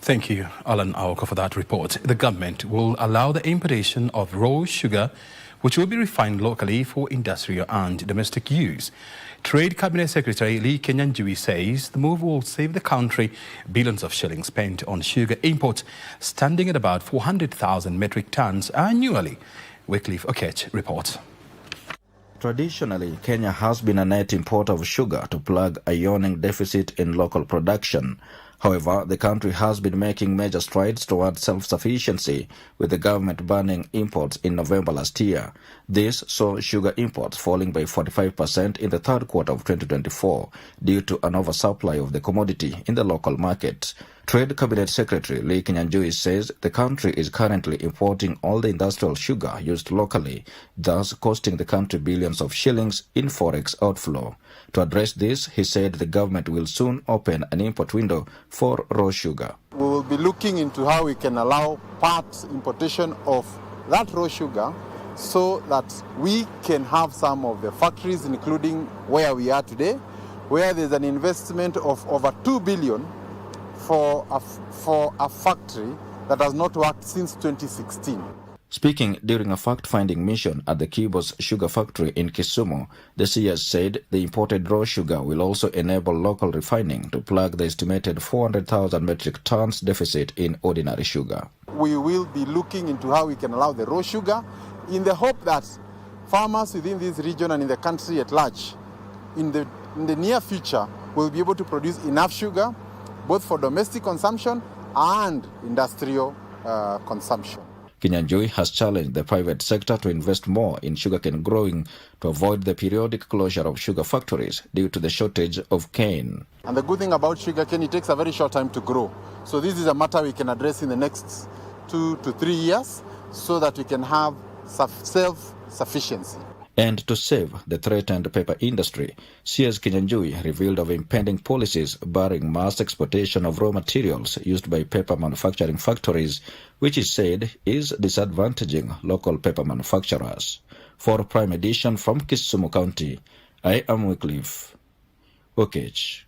Thank you, Alan Aoka, for that report. The government will allow the importation of raw sugar, which will be refined locally for industrial and domestic use. Trade Cabinet Secretary Lee Kinyanjui says the move will save the country billions of shillings spent on sugar imports, standing at about 400,000 metric tons annually. Wycliffe Oketch reports. Traditionally, Kenya has been a net importer of sugar to plug a yawning deficit in local production. However, the country has been making major strides towards self-sufficiency, with the government banning imports in November last year. This saw sugar imports falling by 45% in the third quarter of 2024 due to an oversupply of the commodity in the local market. Trade Cabinet Secretary Lee Kinyanjui says the country is currently importing all the industrial sugar used locally, thus costing the country billions of shillings in forex outflow. To address this, he said the government will soon open an import window for raw sugar. We will be looking into how we can allow part importation of that raw sugar so that we can have some of the factories, including where we are today, where there's an investment of over 2 billion for a factory that has not worked since 2016. Speaking during a fact-finding mission at the Kibos sugar factory in Kisumu, the CS said the imported raw sugar will also enable local refining to plug the estimated 400,000 metric tons deficit in ordinary sugar. We will be looking into how we can allow the raw sugar in the hope that farmers within this region and in the country at large, in the near future, will be able to produce enough sugar both for domestic consumption and industrial consumption. Kinyanjui has challenged the private sector to invest more in sugarcane growing to avoid the periodic closure of sugar factories due to the shortage of cane. And the good thing about sugarcane, it takes a very short time to grow. So this is a matter we can address in the next 2 to 3 years so that we can have self-sufficiency. And to save the threatened paper industry, CS Kinyanjui revealed of impending policies barring mass exportation of raw materials used by paper manufacturing factories, which he said is disadvantaging local paper manufacturers. For Prime Edition from Kisumu County, I am Wycliffe Oketch.